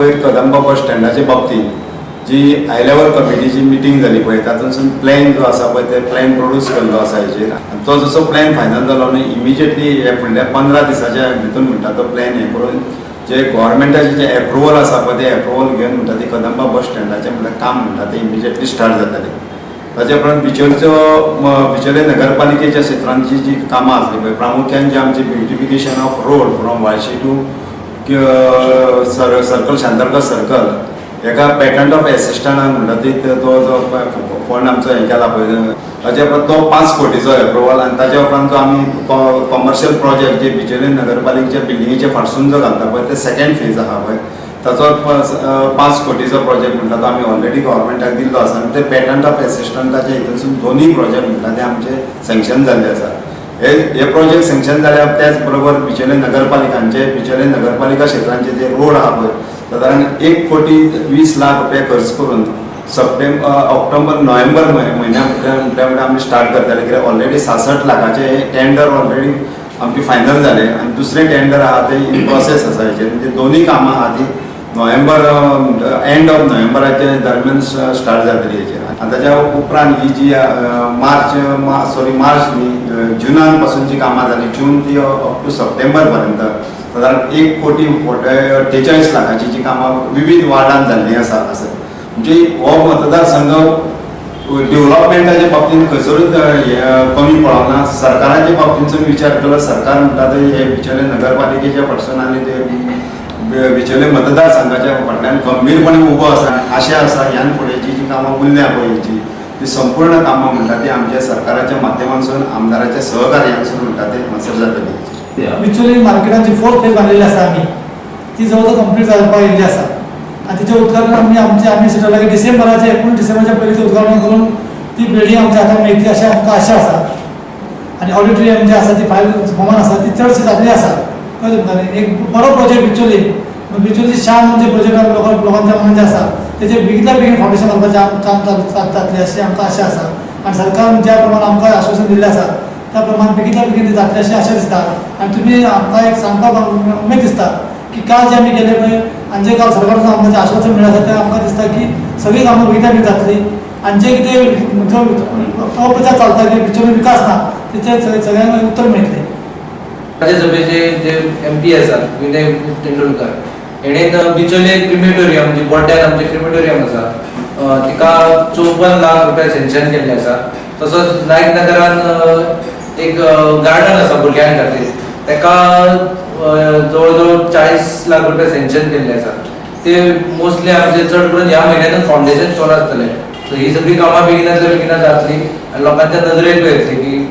कदंबा बस स्टँडाच्या बाबतींत जी high level कमिटीची meeting जाली पळय तातूंतसून प्लॅन जो आसा पळय ते प्लॅन प्रोड्यूस केल्लो आसा हेचेर तो जसो प्लॅन फायनल जालो न्ही इमिजिएटली हे फुडल्या 15 दिसाच्या भितर म्हणटा तो प्लॅन हे करून जे गव्हर्मेंटाचे जे एप्रुवल आसा पळय ते एप्रुवल घेवन म्हणटा ती कदंबा बस स्टँडाचें म्हणल्यार काम म्हणटा ते इमिजिएटली स्टार्ट जातलें. ताचे उपरांत बिचोले नगरपालिकेच्या क्षेत्रांची जी कामां आसली पळय प्रामुख्यान जे आमचे beautification of road from Vashi to circle Shantarkar circle एका पॅटर्न ऑफ एसिस्टंटान म्हणटा ती तो जो फंड आमचो हे केला पळय ताचे उपरांत तो 5 कोटीचो एप्रुवल आनी ताचे उपरांत जो आमी कमर्शियल प्रोजेक्ट जे बिचोले नगरपालिकेच्या बिल्डिंगेचे फाटसून जो घालता पळय ते सेकंड फेज आहा पळय ताचो 5 कोटीचो प्रोजेक्ट म्हणटा तो आमी ऑलरेडी गव्हर्मेंटाक दिल्लो आसा आनी ते पॅटर्न ऑफ एसिस्टंटाचे हितूनसून दोनूय प्रोजेक्ट म्हणटा ते आमचे सँक्शन जाल्ले आसा. हे प्रोजेक्ट सँक्शन जाल्यार त्याच बरोबर बिचोले नगरपालिका क्षेत्रांचे जे रोड आहा पळय सादारण 1 कोटी 20 लाख रुपया खर्च करून ऑक्टोबर नोव्हेंबर म्हयन्या आमी स्टार्ट करताले कित्याक ऑलरेडी 66 लाखाचे टेंडर ऑलरेडी आमची फायनल जाले आनी दुसरे टेंडर आहा ते इन प्रोसेस आसा हेचेर म्हणजे दोनूय कामां आहा ती नोव्हेंबर एंड ऑफ नोव्हेंबराच्या दरम्यान स्टार्ट जातली हेचेर. आनी ताच्या उपरांत ही जी मार्च न्ही जुनान पासून जी कामां जाली जून ती अप टू सप्टेंबर पर्यंत सादारण 1 कोटी 43 लाखाची जी कामां विविध वार्डांत जाल्लीं आसा म्हणजे हो मतदारसंघ डेव्हलपमेंटाच्या बाबतींत खंयसरूच कमी पडना. सरकाराच्या बाबतींतसून विचार केलो सरकार म्हणटा ते हे बिचोले नगरपालिकेच्या फाटसून आनी ते बिचोले मतदारसंघाच्या फाटल्यान गंभीरपणे उबो आसा आशा आसा ह्यान फुडेंची जी कामां उरल्या पळय हेची ती संपूर्ण कामां म्हणटा ती आमच्या सरकाराच्या माध्यमांतसून आमदाराच्या सहकार्यानसून म्हणटा ते हांगासर जातली. बिचोली मार्केटाची 4th फेज बांदलेली आसा आमी ती जवळ कंप्लीट जावपाक येयल्ली आसा आनी तिचें उद्घाटन आमी सेटल की डिसेंबराच्या 19 डिसेंबराच्या पयलीं उद्घाटन करून ती बिल्डींग आमच्या हातांत मेळटली अशें आमकां आशा आसा. आनी ऑडिटोरियम जे आसा ती फायल फॉर्मान आसा ती चडशी जाल्ली आसा. कळ्ळें तुमकां एक बरो प्रोजेक्ट बिचोली शान म्हणजे प्रोजेक्टान लोकांच्या मनान जे आसा तेजेर बेगितल्या बेगीन फावंडेशन घालपाचें काम जातलें अशी आमकां आशा आसा. आनी सरकारान ज्या प्रमाण आमकां आश्वासन दिल्लें आसा त्या प्रमाण बेगितल्या बेगीन ते जातलें अशी आशा दिसता. आनी तुमी आमकां एक सांगपाक उमेद दिसता की काल जे आमी केले पळय आनी जे काल सरकारान आमकां जें आश्वासन मेळ्ळें आसा तें आमकां दिसता की सगळीं कामां बेगितल्या बेगीन जातली आनी जे कितें जो अपप्रचार चलता की बिचोली विकास ना तेचें सगळ्यांक उत्तर मेळटलें. राज्यसभेचे जे MP आसात विनय तेंडुलकर हेणेन बिचोले क्रिमेटोरियम जी बोड्ड्यान आमचे क्रिमेटोरियम आसा तिका 54 लाख रुपया सँक्शन केल्ले आसा. तसोच नायक नगरान एक गार्डन आसा भुरग्यां खातीर तेका जवळ जवळ 40 लाख रुपया सँक्शन केल्ले आसा. ते मोस्टली आमचे चड करून ह्या म्हयन्यांतूच फावंडेशन स्टोन आसतले. सो ही सगळी कामां बेगिनांतल्या बेगिना जातली आनी लोकांच्या नदरेक येतली की